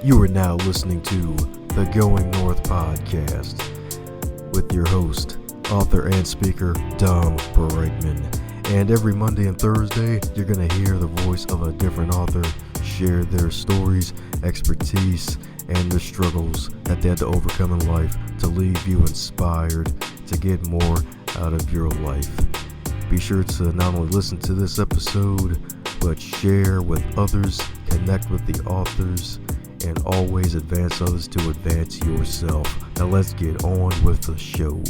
You are now listening to the Going North podcast with your host, author and speaker, Dom Brightman. And every Monday and Thursday, you're going to hear the voice of a different author share their stories, expertise, and their struggles that they had to overcome in life to leave you inspired to get more out of your life. Be sure to not only listen to this episode, but share with others, connect with the authors, and always advance others to advance yourself. Now let's get on with the show.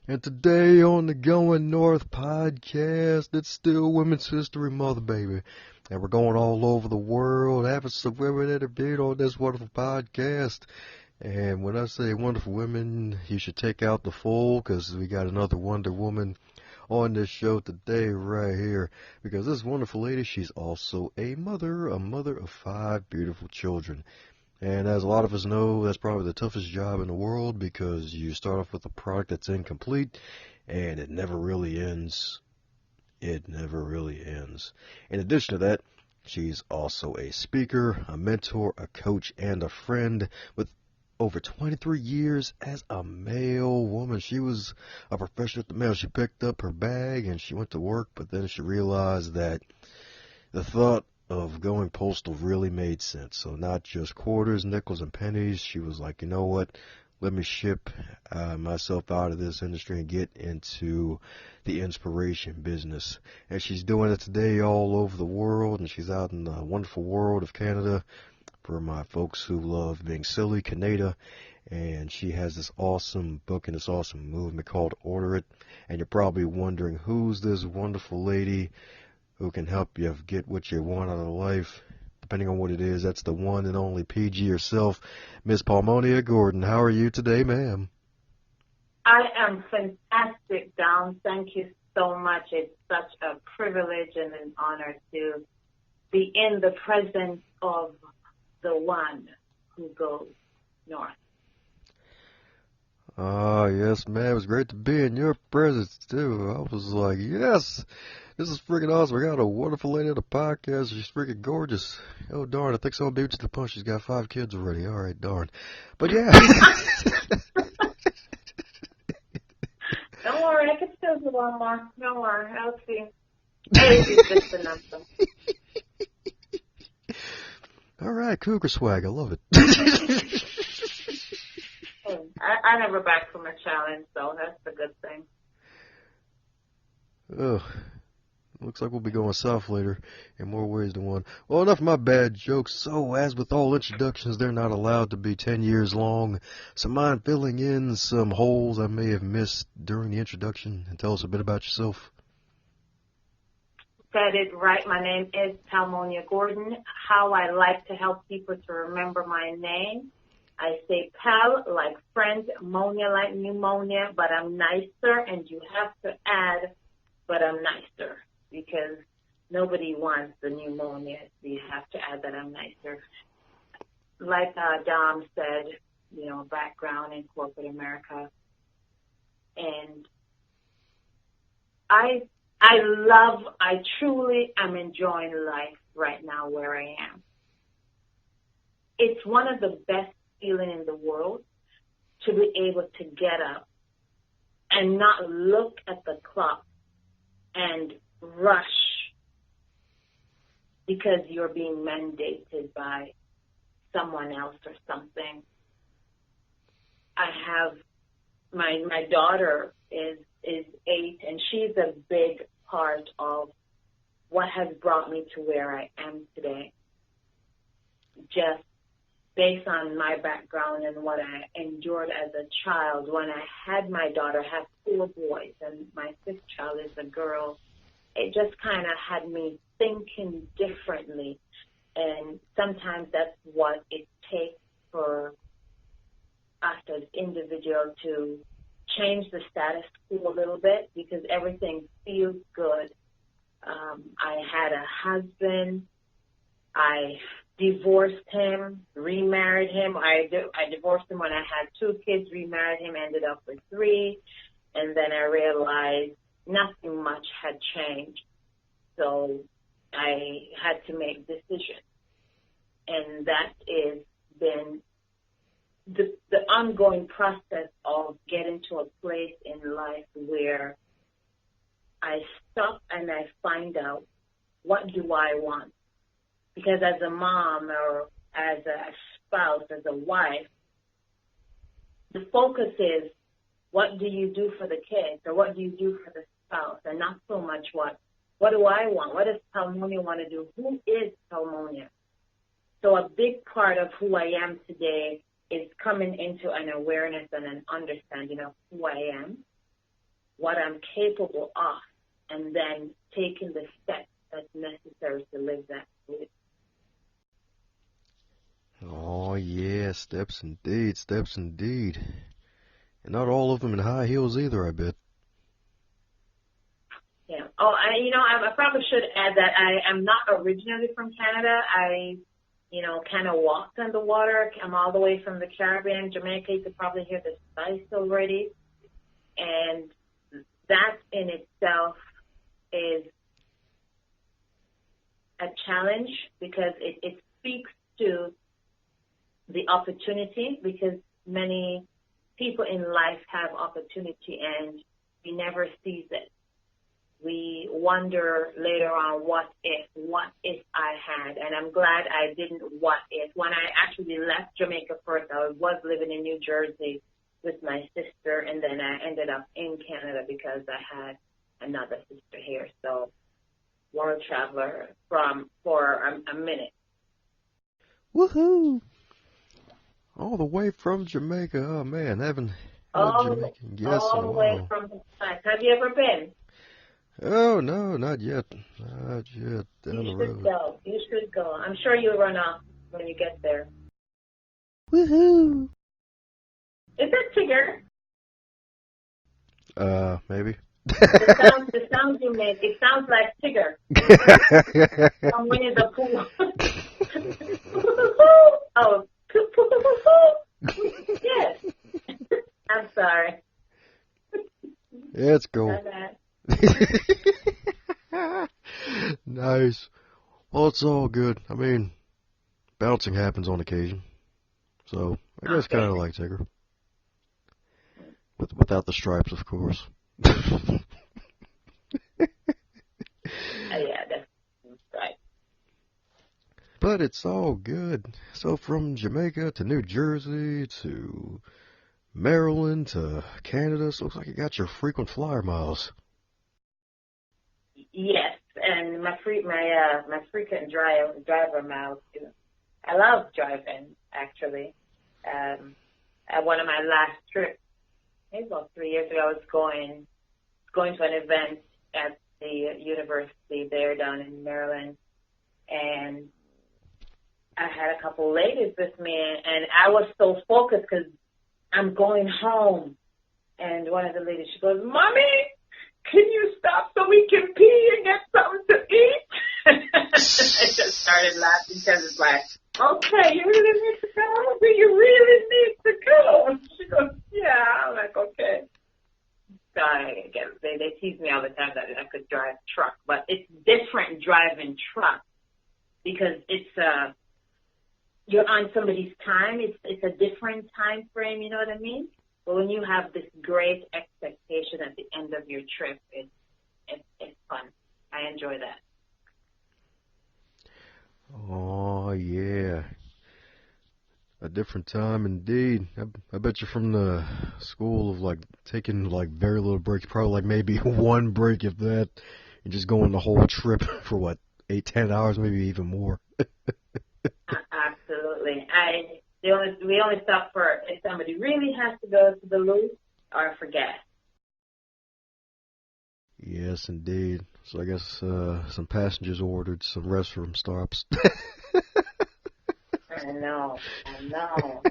And today on the Going North podcast, it's still Women's History Month, baby. And we're going all over the world, having some women interviewed on this wonderful podcast. And when I say wonderful women, you should take out the full, because we got another Wonder Woman on this show today right here. Because this wonderful lady, she's also a mother of 5 beautiful children. And as a lot of us know, that's probably the toughest job in the world, because you start off with a product that's incomplete, and it never really ends. It never really ends. In addition to that, she's also a speaker, a mentor, a coach, and a friend with over 23 years as a male woman. She was a professional at the mail. She picked up her bag and she went to work, but then she realized that the thought of going postal really made sense. So not just quarters, nickels, and pennies. She was like, you know what? Let me ship myself out of this industry and get into the inspiration business. And she's doing it today all over the world, and she's out in the wonderful world of Canada for my folks who love being silly, Canada. And she has this awesome book and this awesome movement called Order It. And you're probably wondering, who's this wonderful lady who can help you get what you want out of life? Depending on what it is, that's the one and only PG herself, Miss Palmonia Gordon. How are you today, ma'am? I am fantastic, Dom. Thank you so much. It's such a privilege and an honor to be in the presence of the one who goes north. Ah, yes, ma'am. It was great to be in your presence, too. I was like, yes, this is freaking awesome. We got a wonderful lady on the podcast. She's freaking gorgeous. Oh, darn, I think someone beat you to the punch. She's got 5 kids already. All right, darn. But, yeah. Don't worry, I can still do one more. Don't worry, I'll see. Age is just a number. All right, cougar swag. I love it. I never back from a challenge, so that's a good thing. Oh, looks like we'll be going south later in more ways than one. Well, enough of my bad jokes. So, as with all introductions, they're not allowed to be 10 years long. So mind filling in some holes I may have missed during the introduction, and tell us a bit about yourself. Said it right. My name is Palmonia Gordon. How I like to help people to remember my name. I say Pal like friend, Monia like pneumonia, but I'm nicer, and you have to add, but I'm nicer, because nobody wants the pneumonia, so you have to add that I'm nicer. Like Dom said, background in corporate America, and I truly am enjoying life right now where I am. It's one of the best feeling in the world to be able to get up and not look at the clock and rush because you're being mandated by someone else or something. I have my daughter is 8, and she's a big part of what has brought me to where I am today. Just based on my background and what I endured as a child, when I had my daughter, I have 4 boys, and my 5th child is a girl, it just kind of had me thinking differently. And sometimes that's what it takes for us as individuals to change the status quo a little bit, because everything feels good. I had a husband. I divorced him, remarried him. I divorced him when I had 2 kids, remarried him, ended up with 3. And then I realized nothing much had changed. So I had to make decisions. And that has been the ongoing process of getting to a place in life where I stop and I find out, what do I want? Because as a mom or as a spouse, as a wife, the focus is, what do you do for the kids or what do you do for the spouse, and not so much what do I want? What does Palmonia want to do? Who is Palmonia? So a big part of who I am today is coming into an awareness and an understanding of who I am, what I'm capable of, and then taking the steps that's necessary to live that way. Oh, yeah, steps indeed, steps indeed. And not all of them in high heels either, I bet. Yeah. Oh, I probably should add that I am not originally from Canada. I, kind of walked on the water. I'm all the way from the Caribbean, Jamaica. You could probably hear the spice already. And that in itself is a challenge because it speaks to the opportunity, because many people in life have opportunity and we never seize it. We wonder later on, what if I had? And I'm glad I didn't what if. When I actually left Jamaica first, I was living in New Jersey with my sister, and then I ended up in Canada because I had another sister here. So world traveler for a minute. Woohoo! All the way from Jamaica. Oh, man, haven't had a Jamaican guest in a while. All the way from the States. Have you ever been? Oh, no, not yet. Not yet. Down the road. You should go. I'm sure you'll run off when you get there. Woohoo! Is that Tigger? Maybe. The sound you make, it sounds like Tigger. From Winnie the Pooh. Oh, yes. I'm sorry. Let's go. Nice. Well, it's all good. I mean, bouncing happens on occasion. So, I guess kind of like Tigger. Without the stripes, of course. Yeah, that's right. But it's all good. So from Jamaica to New Jersey to Maryland to Canada, so looks like you got your frequent flyer miles. Yes, and my frequent driver miles too. I love driving, actually. At one of my last trips, maybe about 3 years ago, I was going to an event at the university there down in Maryland, and I had a couple ladies with me, and I was so focused because I'm going home. And one of the ladies, she goes, "Mommy, can you stop so we can pee and get something to eat?" I just started laughing because it's like, okay, you really need to go? Do you really need to go? She goes, yeah. I'm like, okay. So they tease me all the time that I could drive truck, but it's different driving truck because it's you're on somebody's time. It's a different time frame, you know what I mean? But when you have this great expectation at the end of your trip, it's fun. I enjoy that. Oh, yeah. A different time indeed. I bet you're from the school of, like, taking, like, very little breaks. Probably, like, maybe one break, if that. And just going the whole trip for, what, 8-10 hours, maybe even more. Absolutely. We only stop for if somebody really has to go to the loo or for gas. Yes, indeed. So I guess some passengers ordered some restroom stops. I know.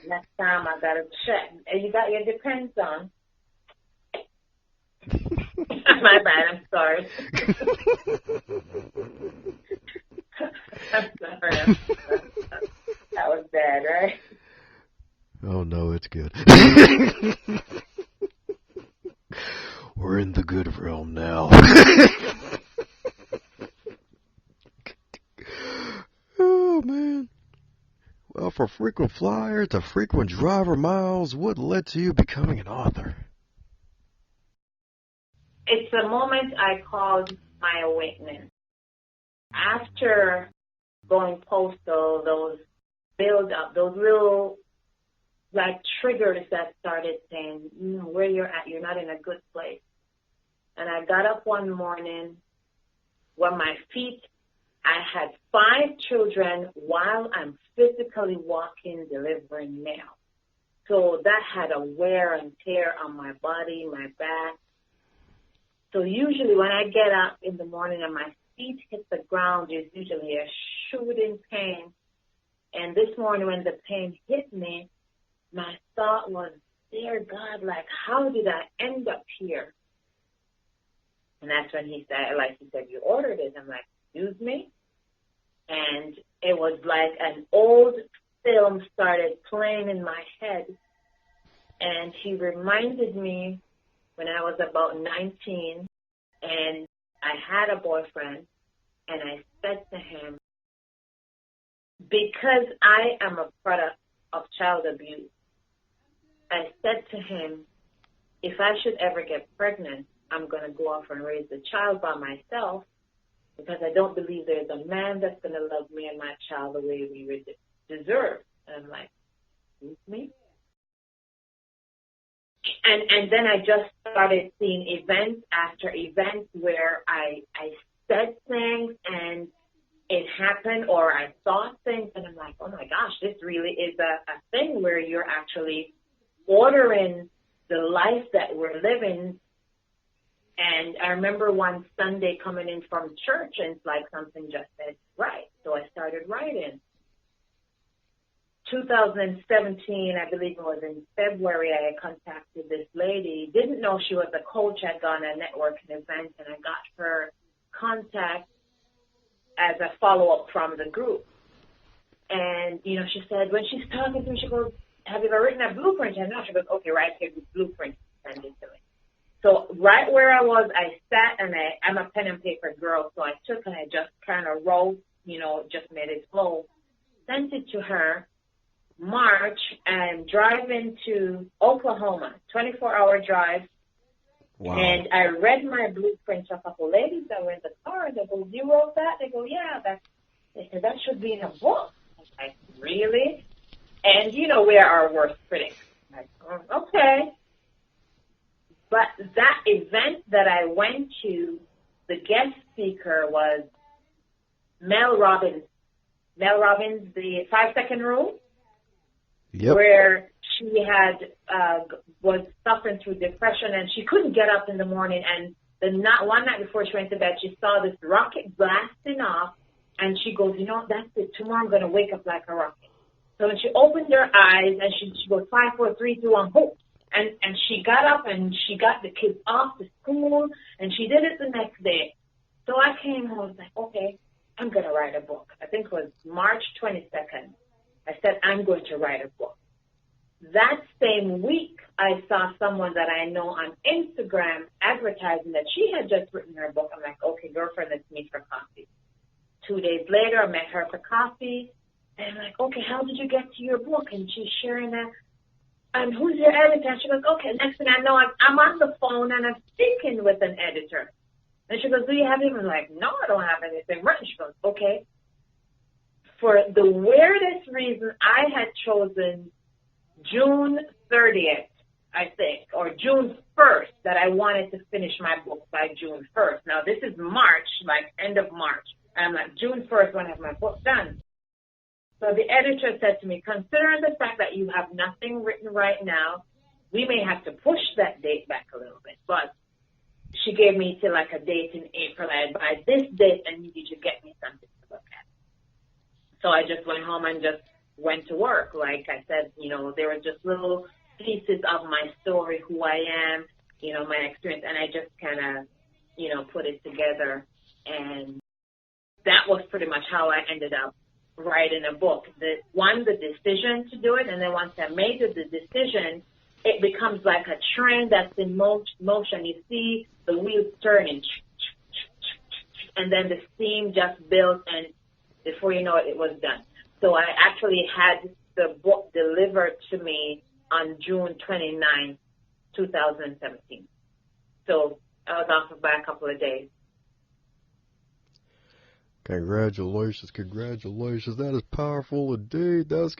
Next time I gotta check. You got your Depends on. My bad. I'm sorry. I'm That was bad, right? Oh, no, it's good. We're in the good realm now. Oh, man. Well, for frequent flyer to frequent driver miles, what led to you becoming an author? It's a moment I called my awakening. After going postal, those build up, those little like triggers that started saying, where you're at, you're not in a good place. And I got up one morning when my feet, I had 5 children while I'm physically walking, delivering mail. So that had a wear and tear on my body, my back. So usually when I get up in the morning and my feet hit the ground, there's usually a shooting pain. And this morning when the pain hit me, my thought was, dear God, like, how did I end up here? And that's when he said, you ordered it. I'm like, excuse me? And it was like an old film started playing in my head. And he reminded me when I was about 19 and I had a boyfriend, and I said to him, because I am a product of child abuse, I said to him, if I should ever get pregnant, I'm going to go off and raise the child by myself because I don't believe there's a man that's going to love me and my child the way we would deserve. And I'm like, excuse me? And then I just started seeing events after events where I said things and it happened, or I saw things and I'm like, oh my gosh, this really is a thing where you're actually ordering the life that we're living. And I remember one Sunday coming in from church and it's like something just said, right. So I started writing. 2017, I believe it was in February, I contacted this lady. Didn't know she was a coach. I'd gone to a networking event and I got her contact as a follow-up from the group. And, she said, when she's talking to me, she goes, have you ever written a blueprint? And she goes, okay, right here, the blueprint, send it to me. So right where I was, I sat and I'm a pen and paper girl, so I took and I just kind of wrote, just made it flow, sent it to her. March, I'm driving to Oklahoma, 24-hour drive. Wow. And I read my blueprint to a couple ladies that were in the car, and they go, you wrote that? They go, yeah. They said, that should be in a book. I was like, really? And we're our worst critics. I'm like, oh, okay. But that event that I went to, the guest speaker was Mel Robbins. Mel Robbins, the 5-second rule. Yep. Where she was suffering through depression and she couldn't get up in the morning. And one night before she went to bed, she saw this rocket blasting off, and she goes, that's it. Tomorrow I'm going to wake up like a rocket. So when she opened her eyes and she goes 5, 4, 3, 2, 1, hope. And she got up and she got the kids off to school and she did it the next day. So I came home and was like, okay, I'm going to write a book. I think it was March 22nd. I said, I'm going to write a book. That same week, I saw someone that I know on Instagram advertising that she had just written her book. I'm like, okay, girlfriend, let's meet for coffee. 2 days later, I met her for coffee. And I'm like, okay, how did you get to your book? And she's sharing that. And who's your editor? She goes, okay, next thing I know, I'm on the phone and I'm speaking with an editor. And she goes, do you have him? I'm like, no, I don't have anything written. She goes, okay. For the weirdest reason, I had chosen June 30th, I think, or June 1st, that I wanted to finish my book by June 1st. Now, this is March, like end of March. And I'm like, June 1st, I want to have my book done. So the editor said to me, considering the fact that you have nothing written right now, we may have to push that date back a little bit. But she gave me to like a date in April. And by this date, I needed to get me something to look at. So I just went home and just went to work. Like I said, there were just little pieces of my story, who I am, my experience, and I just kind of, put it together. And that was pretty much how I ended up writing a book. The decision to do it, and then once I made the decision, it becomes like a train that's in motion. You see the wheels turning, and then the steam just built, and before you know it, it was done. So I actually had the book delivered to me on June 29, 2017. So I was off by a couple of days. Congratulations, congratulations. That is powerful indeed. That's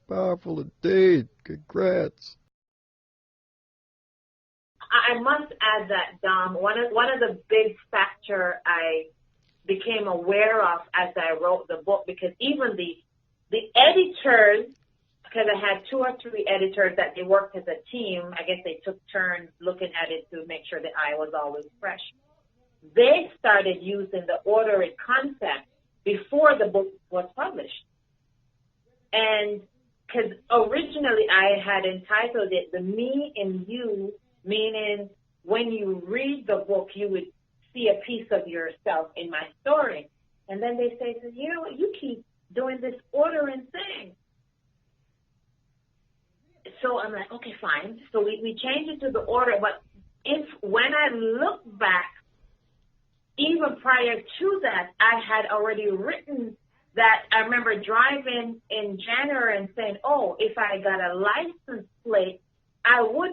powerful indeed. Congrats. I must add that, Dom, one of the big factor I became aware of as I wrote the book, because even the editors, because I had 2 or 3 editors that they worked as a team, I guess they took turns looking at it to make sure the eye was always fresh. They started using the order it concept before the book was published. And because originally I had entitled it The Me in You, meaning when you read the book, you would see a piece of yourself in my story. And then they say, you know what, you keep doing this ordering thing. So I'm like, okay, fine. So we changed it to the order. But when I look back, even prior to that, I had already written that. I remember driving in January and saying, oh, if I got a license plate, I would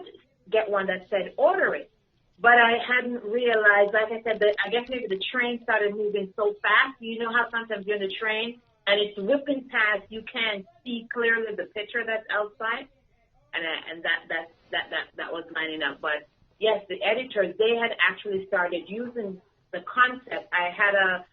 get one that said order it. But I hadn't realized, like I said, that I guess maybe the train started moving so fast. You know how sometimes you're in the train and it's whipping past, you can't see clearly the picture that's outside? And that was lining up. But yes, the editors, they had actually started using the concept. I had a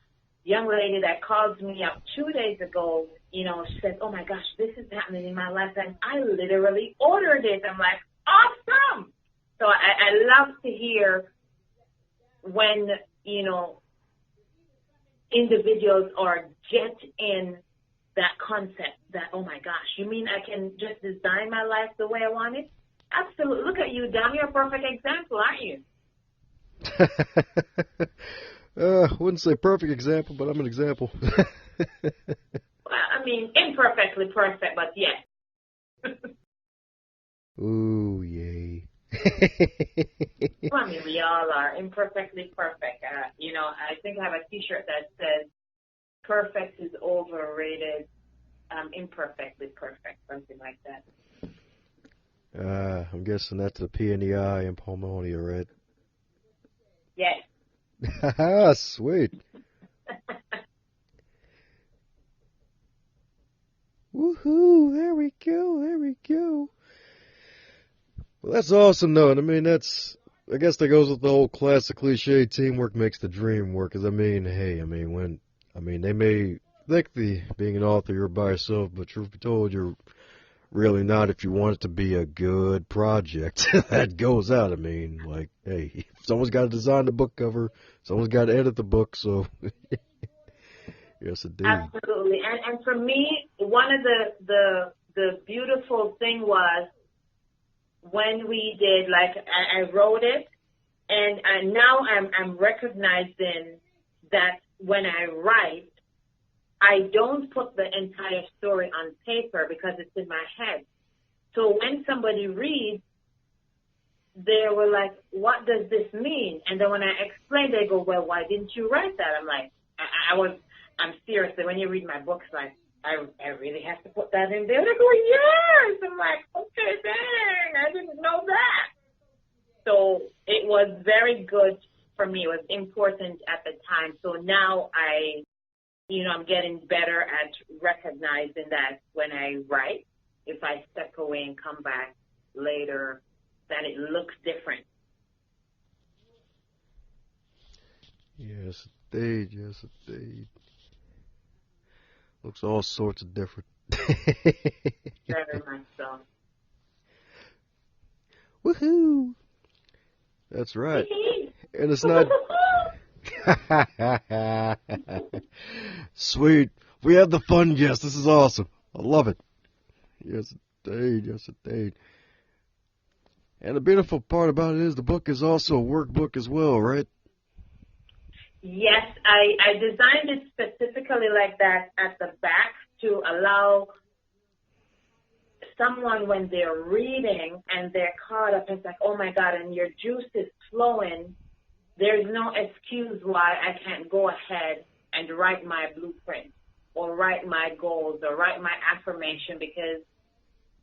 young lady that called me up 2 days ago. You know, she said, oh my gosh, this is happening in my life, and I literally ordered it. I'm like, awesome. So I love to hear when, you know, individuals are getting that concept that, oh my gosh, you mean I can just design my life the way I want it? Absolutely. Look at you, Dom. You're a perfect example, aren't you? Wouldn't say perfect example, but I'm an example. Well, I mean, imperfectly perfect, but yes. Ooh, yay. Well, I mean, we all are imperfectly perfect. You know, I think I have a T-shirt that says, perfect is overrated, imperfectly perfect, something like that. I'm guessing that's the P and the I in Palmonia, right? Yes. Sweet. Woohoo! There we go. There we go. Well, that's awesome, though. And I mean, I guess that goes with the whole classic cliche: teamwork makes the dream work. Because I mean, hey, they may think being an author you're by yourself, but truth be told, you're really not. If you want it to be a good project that goes out, I mean, like, hey, someone's got to design the book cover, someone's got to edit the book, so yes, indeed. Absolutely. And for me, one of the beautiful thing was when we did, like, I wrote it, and now I'm recognizing that when I write, I don't put the entire story on paper because it's in my head. So when somebody reads, they were like, what does this mean? And then when I explained, they go, well, why didn't you write that? I'm like, I'm serious. When you read my books, like, I really have to put that in there. They go, yes. I'm like, okay, dang, I didn't know that. So it was very good for me. It was important at the time. So now I'm getting better at recognizing that when I write, if I step away and come back later, that it looks different. Yes, indeed. Yes, indeed. Looks all sorts of different. Very much so. Woohoo! That's right. And it's not... Sweet. We have the fun, yes. This is awesome. I love it. Yes, indeed. Yes, indeed. And the beautiful part about it is the book is also a workbook as well, right? Yes, I designed it specifically like that at the back to allow someone when they're reading and they're caught up, it's like, oh my God, and your juice is flowing. There's no excuse why I can't go ahead and write my blueprint or write my goals or write my affirmation, because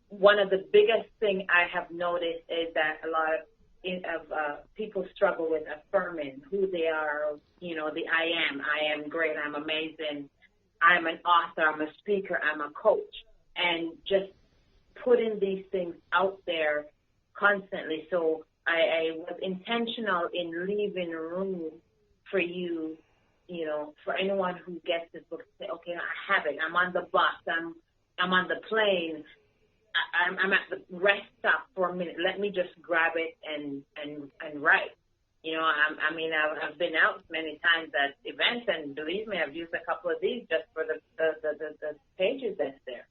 one of the biggest thing I have noticed is that a lot of people struggle with affirming who they are, you know, the I am great, I'm amazing, I'm an author, I'm a speaker, I'm a coach, and just putting these things out there constantly. So I was intentional in leaving room for you, you know, for anyone who gets this book to say, okay, I have it. I'm on the bus. I'm on the plane. I'm at the rest stop for a minute. Let me just grab it and write. You know, I've been out many times at events, and believe me, I've used a couple of these just for the pages that's there.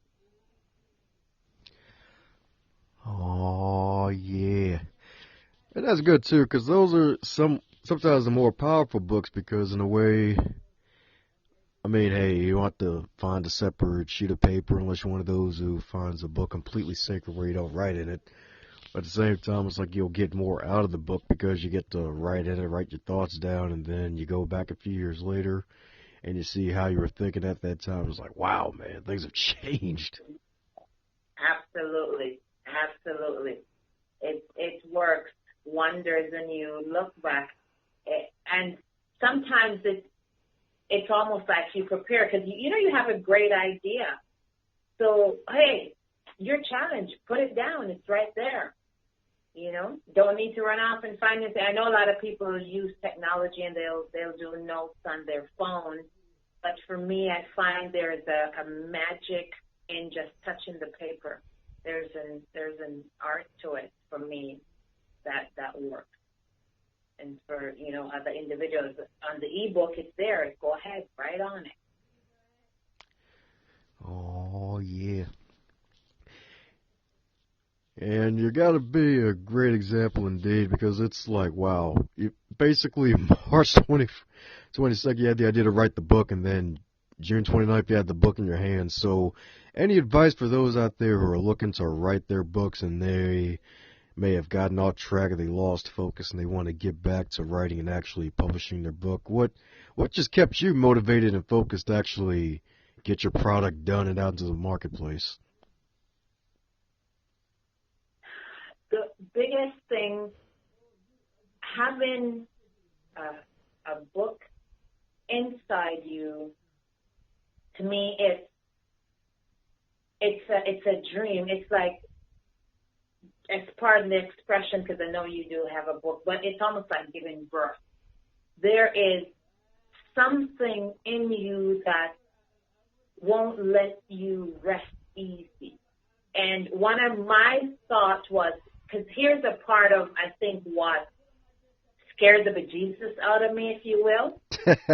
Oh, yeah. And that's good, too, because those are sometimes the more powerful books, because in a way, I mean, hey, you want to find a separate sheet of paper unless you're one of those who finds a book completely sacred where you don't write in it. But at the same time, it's like you'll get more out of the book because you get to write in it, write your thoughts down, and then you go back a few years later and you see how you were thinking at that time. It's like, wow, man, things have changed. Absolutely. Absolutely. It works wonders when you look back. And sometimes it's almost like you prepare, because you know you have a great idea. So, hey, your challenge, put it down. It's right there. You know, don't need to run off and find it. I know a lot of people use technology and they'll do notes on their phone. But for me, I find there's a magic in just touching the paper. There's an art to it for me that works. And for, you know, other individuals, on the ebook, it's there. Go ahead, write on it. Oh, yeah. And you got to be a great example indeed, because it's like, wow, basically March 22nd, you had the idea to write the book, and then June 29th, you had the book in your hands. So any advice for those out there who are looking to write their books and they may have gotten off track or they lost focus and they want to get back to writing and actually publishing their book, what just kept you motivated and focused to actually get your product done and out into the marketplace? The biggest thing, having a book inside you, to me, it's a dream. It's like, it's part of the expression, because I know you do have a book, but it's almost like giving birth. There is something in you that won't let you rest easy. And one of my thoughts was, because here's a part of, I think, what scared the bejesus out of me, if you will.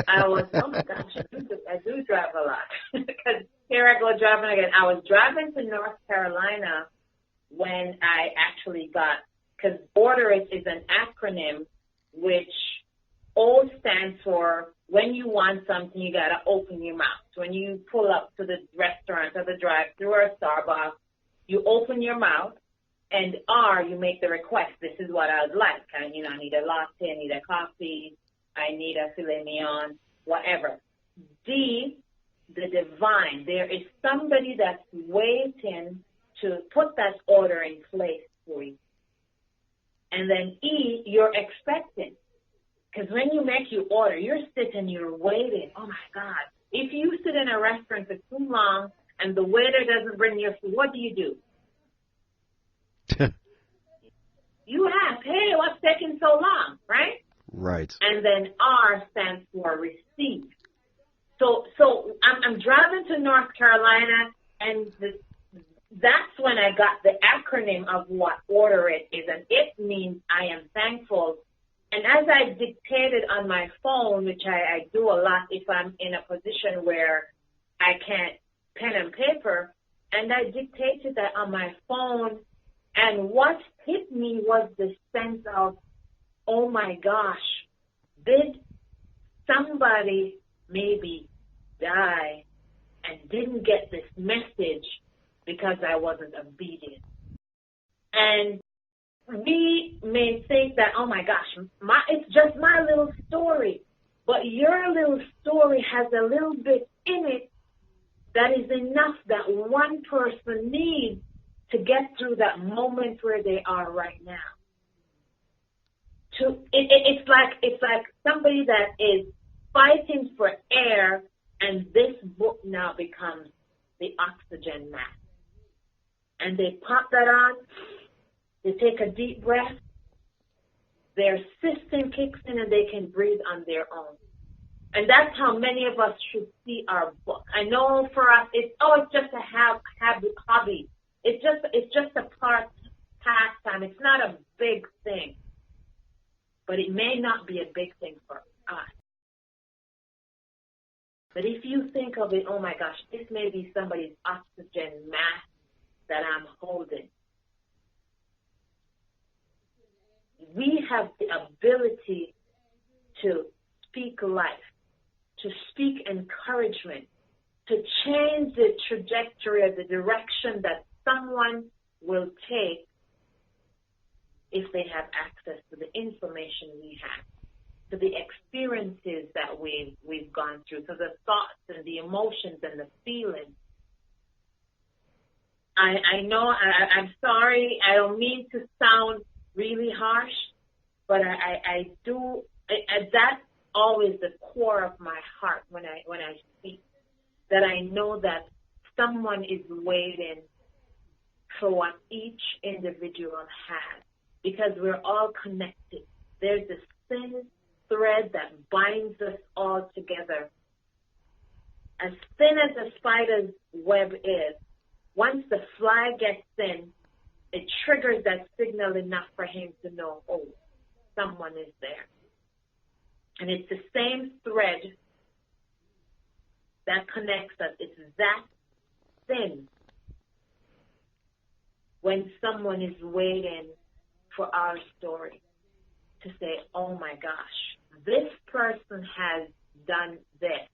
I was, oh my gosh, I do drive a lot. Because here I go driving again. I was driving to North Carolina when I actually got, because Order It is an acronym, which O stands for when you want something, you got to open your mouth. When you pull up to the restaurant or the drive-thru or Starbucks, you open your mouth. And R, you make the request. This is what I would like. I need a latte, I need a coffee, I need a filet mignon, whatever. D, the divine. There is somebody that's waiting to put that order in place for you. And then E, you're expecting. Because when you make your order, you're sitting, you're waiting. Oh, my God. If you sit in a restaurant for too long and the waiter doesn't bring your food, what do? You ask, hey, what's taking so long, right? Right. And then R stands for receive. So I'm driving to North Carolina, and that's when I got the acronym of what Order It is, and it means I am thankful. And as I dictated on my phone, which I do a lot if I'm in a position where I can't pen and paper, and I dictated that on my phone. And what hit me was the sense of, oh my gosh, did somebody maybe die and didn't get this message because I wasn't obedient. And we may think that, oh my gosh, it's just my little story. But your little story has a little bit in it that is enough that one person needs to get through that moment where they are right now. It's like somebody that is fighting for air, and this book now becomes the oxygen mask. And they pop that on, they take a deep breath, their system kicks in, and they can breathe on their own. And that's how many of us should see our book. I know for us, it's just a hobby. It's just a pastime. It's not a big thing. But it may not be a big thing for us. But if you think of it, oh my gosh, this may be somebody's oxygen mask that I'm holding. We have the ability to speak life, to speak encouragement, to change the trajectory of the direction that someone will take if they have access to the information we have, to the experiences that we've gone through, to the thoughts and the emotions and the feelings. I know, I'm sorry, I don't mean to sound really harsh, but I do, that's always the core of my heart when I speak, that I know that someone is waiting for what each individual has, because we're all connected. There's this thin thread that binds us all together. As thin as a spider's web is, once the fly gets in, it triggers that signal enough for him to know, oh, someone is there. And it's the same thread that connects us. It's that thin when someone is waiting for our story to say, oh my gosh, this person has done this.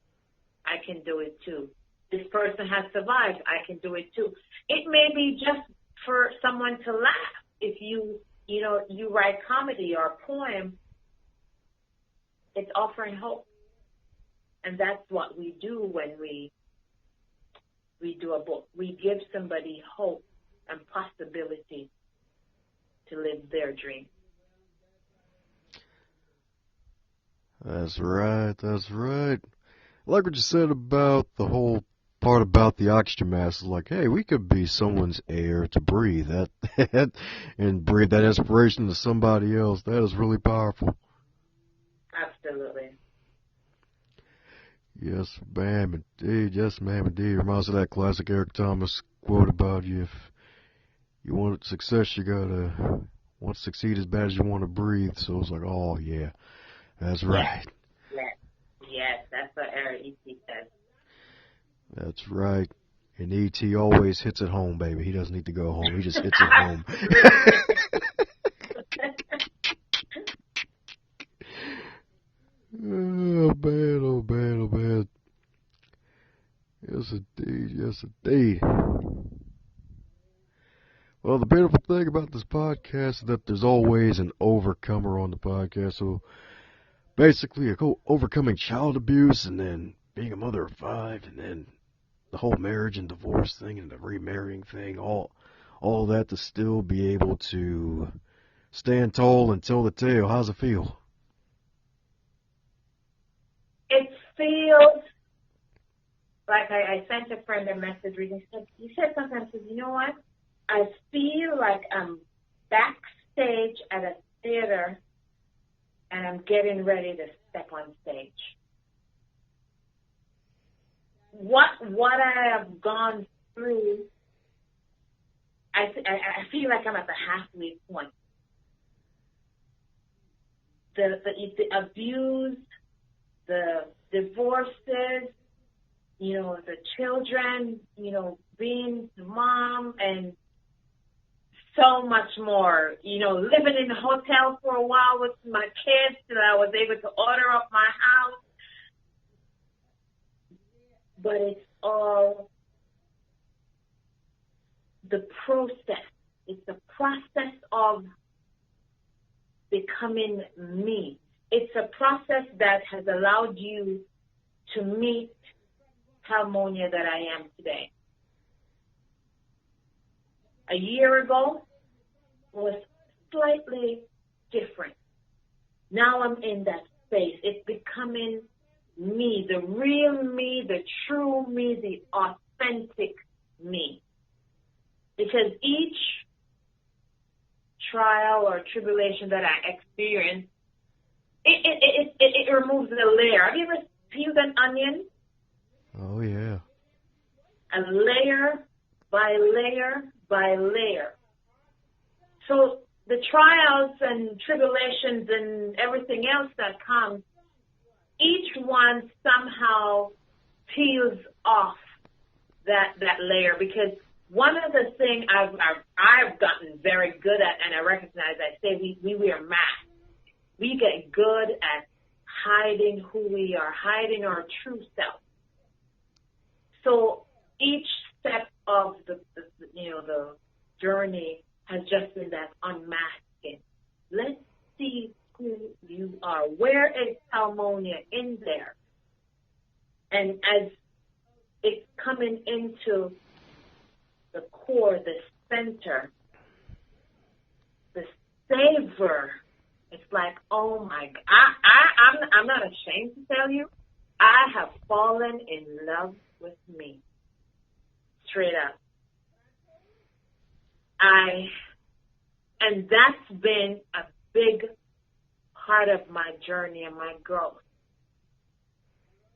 I can do it too. This person has survived. I can do it too. It may be just for someone to laugh. If you write comedy or a poem, it's offering hope. And that's what we do when we do a book. We give somebody hope and possibility to live their dream. That's right, that's right. I like what you said about the whole part about the oxygen mask. Like, hey, we could be someone's air to breathe that and breathe that inspiration to somebody else. That is really powerful. Absolutely. Yes, ma'am, indeed. Yes, ma'am, indeed. Reminds me of that classic Eric Thomas quote about if you want success, you gotta want to succeed as bad as you want to breathe. So it's like, oh yeah, that's right. Yes, that's what Eric E.T. says. That's right. And E.T. always hits it home, baby. He doesn't need to go home. He just hits it home. Oh, man, oh, man, oh, man. Yes, indeed. Yes, indeed. Well, the beautiful thing about this podcast is that there's always an overcomer on the podcast. So, basically, overcoming child abuse and then being a mother of 5 and then the whole marriage and divorce thing and the remarrying thing, all that to still be able to stand tall and tell the tale. How's it feel? It feels like I sent a friend a message reading. He said sometimes, you know what? I feel like I'm backstage at a theater and I'm getting ready to step on stage. What I have gone through, I feel like I'm at the halfway point. The abuse, the divorces, the children, being the mom, and so much more. Living in a hotel for a while with my kids till I was able to order up my house. But all the process. It's the process of becoming me. It's a process that has allowed you to meet Palmonia that I am today. A year ago was slightly different. Now I'm in that space. It's becoming me, the real me, the true me, the authentic me. Because each trial or tribulation that I experience, it removes the layer. Have you ever peeled an onion? Oh, yeah. A layer by layer by layer. So the trials and tribulations and everything else that comes, each one somehow peels off that layer. Because one of the things I've gotten very good at, and I recognize, I say we wear masks. We get good at hiding who we are, hiding our true self. So each step of the journey has just been that unmasking. Let's see who you are. Where is Palmonia in there? And as it's coming into the core, the center, the savor, it's like, oh my God. I'm not ashamed to tell you, I have fallen in love with me. Straight up. And that's been a big part of my journey and my growth.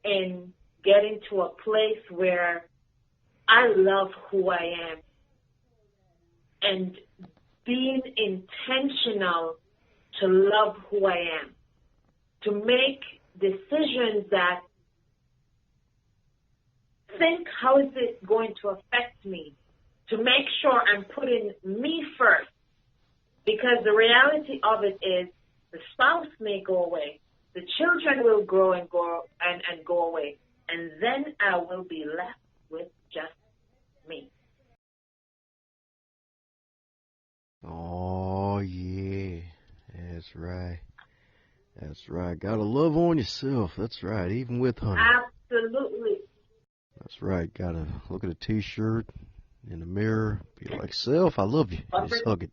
In getting to a place where I love who I am and being intentional to love who I am, to make decisions that think, how is it going to affect me? To make sure I'm putting me first. Because the reality of it is the spouse may go away. The children will grow and go away. And then I will be left with just me. Oh, yeah. That's right. That's right. Gotta love on yourself. That's right. Even with honey. Absolutely. That's right. Gotta look at a t-shirt in the mirror. Be like, self, I love you. Just hug it.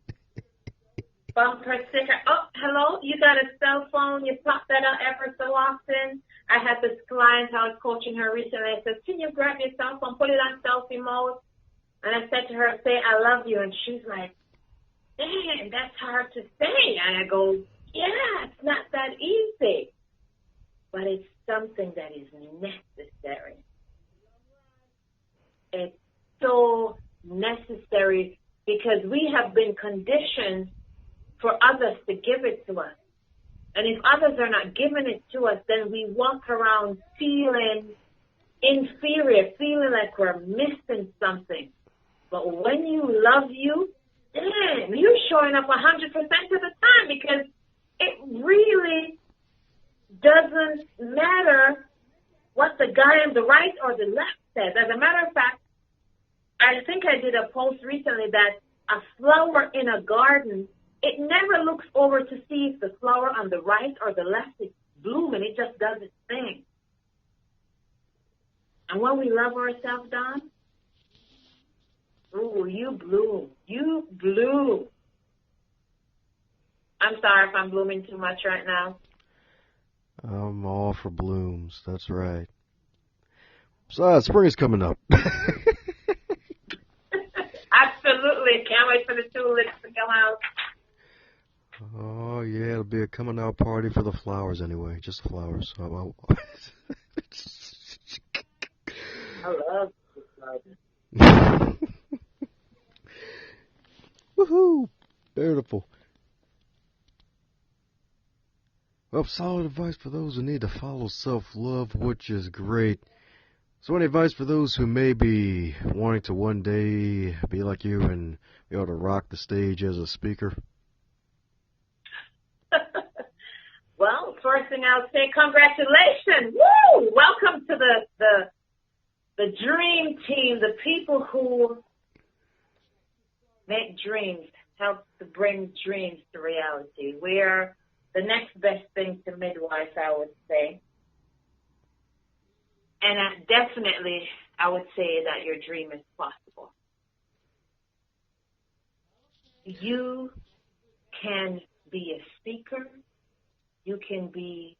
Bumper sticker. Oh, hello. You got a cell phone. You pop that out ever so often. I had this client, I was coaching her recently. I said, can you grab your cell phone, put it on selfie mode? And I said to her, say, I love you. And she's like, dang, that's hard to say. And I go, yeah, it's not that easy. But it's something that is necessary. It's so necessary because we have been conditioned for others to give it to us. And if others are not giving it to us, then we walk around feeling inferior, feeling like we're missing something. But when you love you, damn, you're showing up 100% of the time because it really doesn't matter what the guy on the right or the left says. As a matter of fact, I think I did a post recently that a flower in a garden, it never looks over to see if the flower on the right or the left is blooming. It just does its thing. And when we love ourselves, Don, ooh, you bloom. You bloom. I'm sorry if I'm blooming too much right now. I'm all for blooms. That's right. Besides, spring is coming up. Absolutely. Can't wait for the tulips to come out. Oh, yeah, it'll be a coming out party for the flowers anyway. Just the flowers. I love the flowers. Woohoo! Beautiful. Well, solid advice for those who need to follow self-love, which is great. So any advice for those who may be wanting to one day be like you and be able to rock the stage as a speaker? Well, first thing I'll say, congratulations. Woo! Welcome to the dream to make dreams, help to bring dreams to reality. We are the next best thing to midwife, I would say. And definitely, I would say that your dream is possible. You can be a speaker. You can be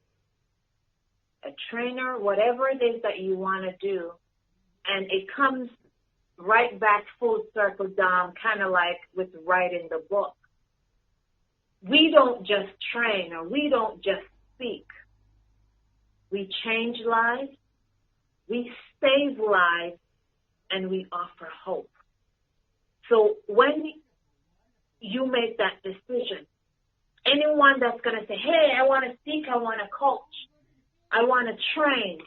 a trainer, whatever it is that you want to do. And it comes right back full circle, Dom, kind of like with writing the book. We don't just train or we don't just speak. We change lives, we save lives, and we offer hope. So when you make that decision, anyone that's going to say, hey, I want to speak, I want to coach, I want to train,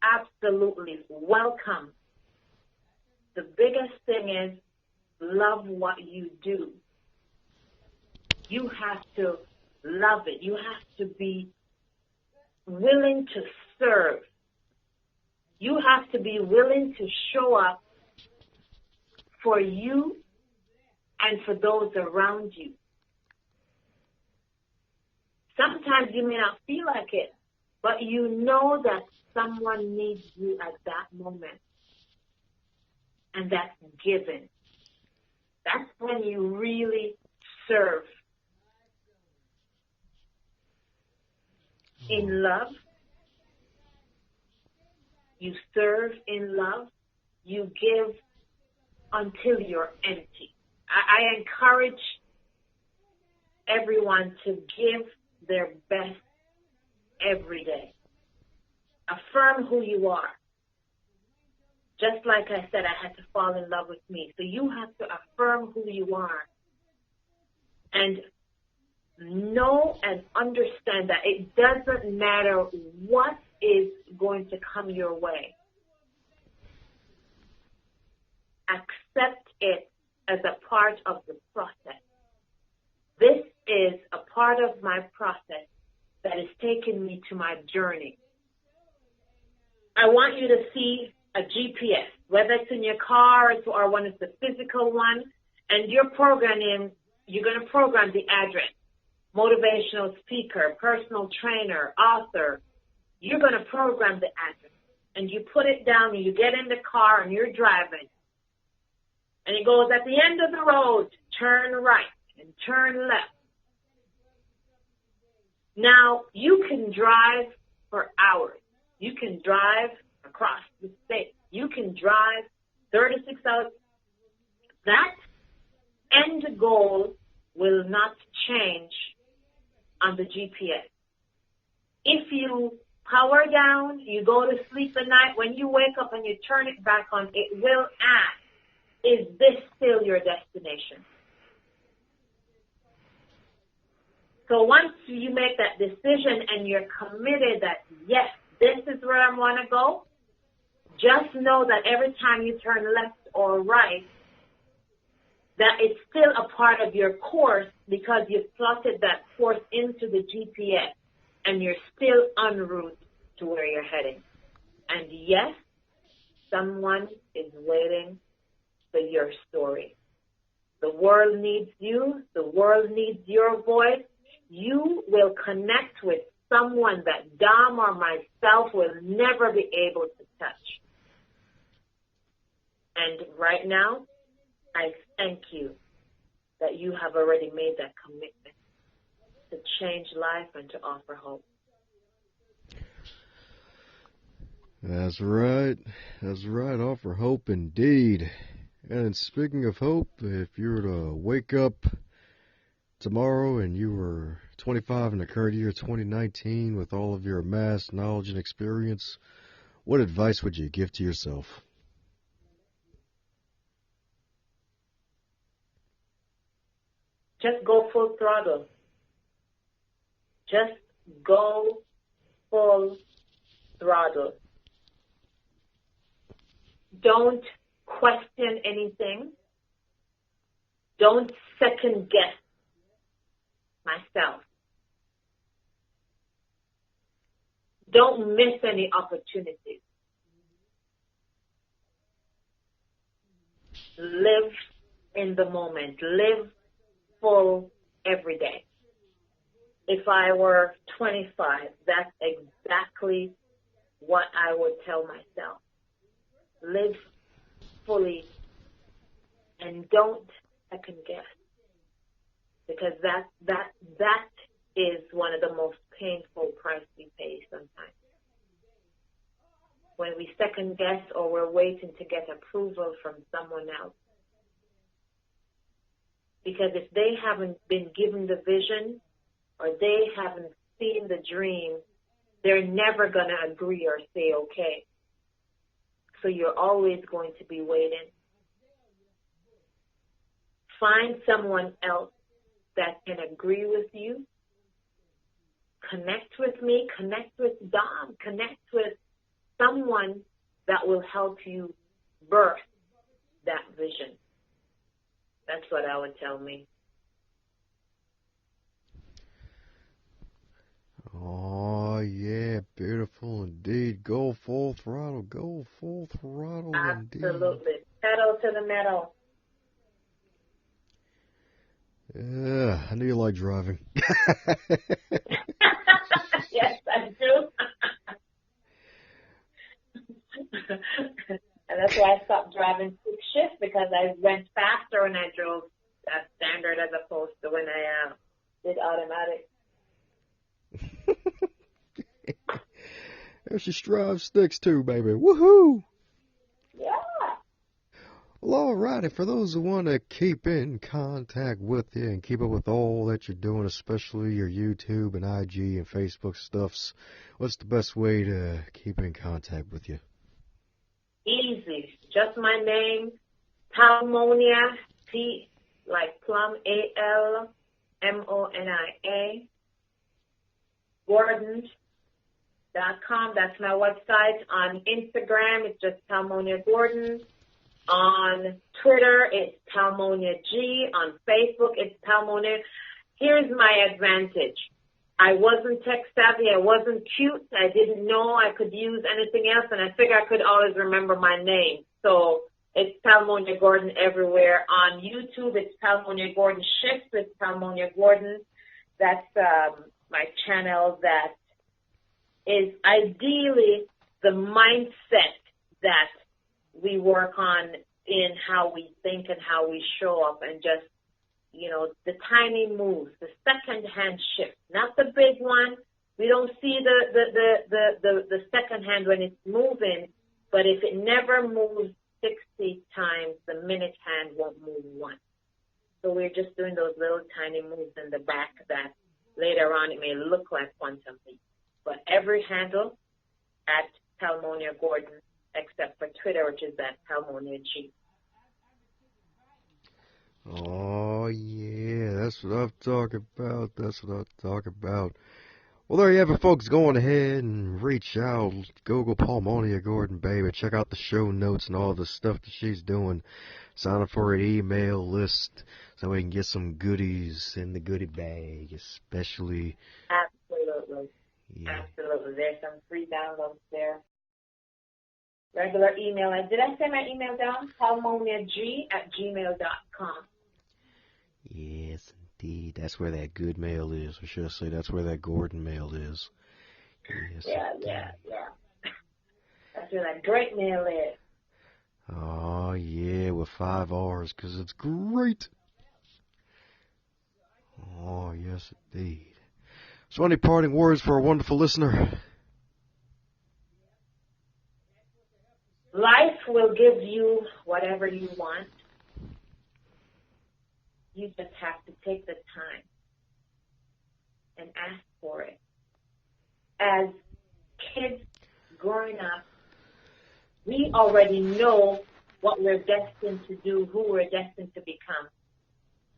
absolutely welcome. The biggest thing is love what you do. You have to love it. You have to be willing to serve. You have to be willing to show up for you and for those around you. Sometimes you may not feel like it, but you know that someone needs you at that moment. And that's given. That's when you really serve. In love, you serve in love, you give until you're empty. I encourage everyone to give their best every day. Affirm who you are. Just like I said, I had to fall in love with me. So you have to affirm who you are. And know and understand that it doesn't matter what is going to come your way. Accept it as a part of the process. This is a part of my process that is taking me to my journey. I want you to see a GPS, whether it's in your car or one of the physical ones, and you're going to program the address. Motivational speaker, personal trainer, author. You're going to program the address. And you put it down and you get in the car and you're driving. And it goes, at the end of the road, turn right and turn left. Now, you can drive for hours. You can drive across the state. You can drive 36 hours. That end goal will not change on the GPS. If you power down, you go to sleep at night, when you wake up and you turn it back on, it will ask, is this still your destination? So once you make that decision and you're committed that, yes, this is where I want to go, just know that every time you turn left or right, that it's still a part of your course because you've plotted that course into the GPS and you're still en route to where you're heading. And yes, someone is waiting for your story. The world needs you. The world needs your voice. You will connect with someone that Dom or myself will never be able to touch. And right now, I thank you that you have already made that commitment to change life and to offer hope. That's right. That's right. Offer hope indeed. And speaking of hope, if you were to wake up tomorrow and you were 25 in the current year 2019 with all of your amassed knowledge and experience, what advice would you give to yourself? Just go full throttle. Just go full throttle. Don't question anything. Don't second guess myself. Don't miss any opportunities. live in the moment, live full every day. If I were 25, that's exactly what I would tell myself. Live fully and don't second guess, because that is one of the most painful price we pay sometimes. When we second guess or we're waiting to get approval from someone else. Because if they haven't been given the vision or they haven't seen the dream, they're never going to agree or say okay. So you're always going to be waiting. Find someone else that can agree with you. Connect with me, connect with Dom, connect with someone that will help you birth that vision. That's what I would tell me. Oh, yeah, beautiful indeed. Go full throttle, indeed. Absolutely. Pedal to the metal. Yeah, I knew you liked driving. Yes, I do. And that's why I stopped driving quick shift, because I went faster when I drove standard as opposed to when I did automatic. There she drives sticks too, baby. Woohoo! Yeah. Well, alrighty, for those who want to keep in contact with you and keep up with all that you're doing, especially your YouTube and IG and Facebook stuffs, what's the best way to keep in contact with you? Easy. Just my name, Palmonia, P like plum, ALMONIA, Gordon.com. That's my website. On Instagram, it's just Palmonia Gordon. On Twitter, it's Palmonia G. On Facebook, it's Palmonia. Here's my advantage. I wasn't tech savvy. I wasn't cute. I didn't know I could use anything else, and I figured I could always remember my name. So it's Palmonia Gordon everywhere. On YouTube, it's Palmonia Gordon. Shift, it's Palmonia Gordon. That's my channel that is ideally the mindset that we work on in how we think and how we show up, and just, you know, the tiny moves, the second hand shift, not the big one. We don't see the second hand when it's moving, but if it never moves 60 times, the minute hand won't move once. So we're just doing those little tiny moves in the back that later on it may look like quantum leap. But every handle at Palmonia Gordon, except for Twitter, which is at Palmonia G. Oh, yeah, that's what I'm talking about. Well, there you have it, folks. Go on ahead and reach out. Google Palmonia Gordon, baby. Check out the show notes and all the stuff that she's doing. Sign up for an email list so we can get some goodies in the goodie bag, especially. Absolutely. Yeah. Absolutely. There's some free downloads there. Regular email. Did I say my email down? palmoniag@gmail.com. Yes, indeed. That's where that good mail is. Or should I say that's where that Gordon mail is. Yes, Yeah. That's where that great mail is. Oh, yeah, with 5 R's, because it's great. Oh, yes, indeed. So any parting words for a wonderful listener? Life will give you whatever you want. You just have to take the time and ask for it. As kids growing up, we already know what we're destined to do, who we're destined to become.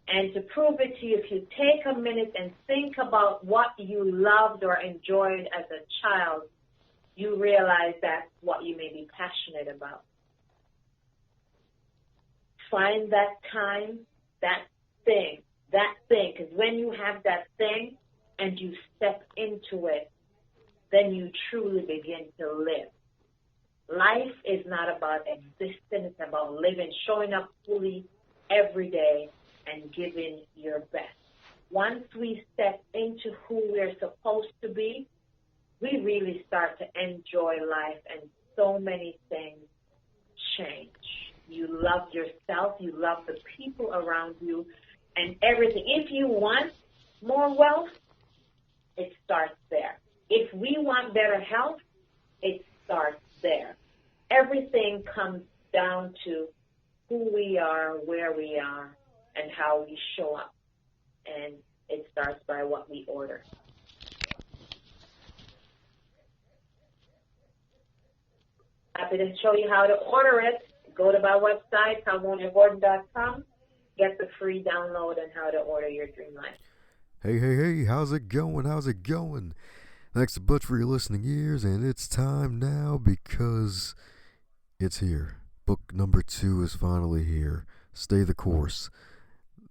And to prove it to you, if you take a minute and think about what you loved or enjoyed as a child, you realize that's what you may be passionate about. Find that time, that thing, because when you have that thing and you step into it, then you truly begin to live. Life is not about existing, it's about living, showing up fully every day and giving your best. Once we step into who we're supposed to be, we really start to enjoy life, and so many things change. You love yourself, you love the people around you, and everything. If you want more wealth, it starts there. If we want better health, it starts there. Everything comes down to who we are, where we are, and how we show up. And it starts by what we order. Happy to show you how to order it. Go to my website, PalmoniaGordon.com. Get the free download on how to order your dream life. Hey, how's it going? Thanks a bunch for your listening ears, and it's time now because it's here. Book number 2 is finally here. Stay the Course.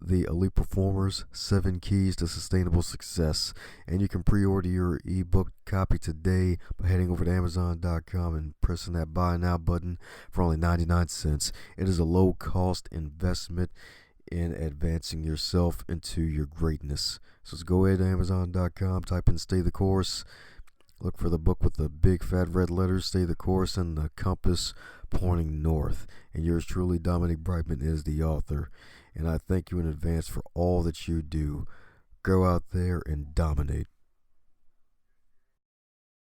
The Elite Performers, 7 Keys to Sustainable Success. And you can pre-order your ebook copy today by heading over to Amazon.com and pressing that Buy Now button for only 99 cents. It is a low-cost investment in advancing yourself into your greatness. So let's go ahead to Amazon.com, type in Stay the Course. Look for the book with the big fat red letters, Stay the Course, and the compass pointing north. And yours truly, Dominic Brightman, is the author. And I thank you in advance for all that you do. Go out there and dominate.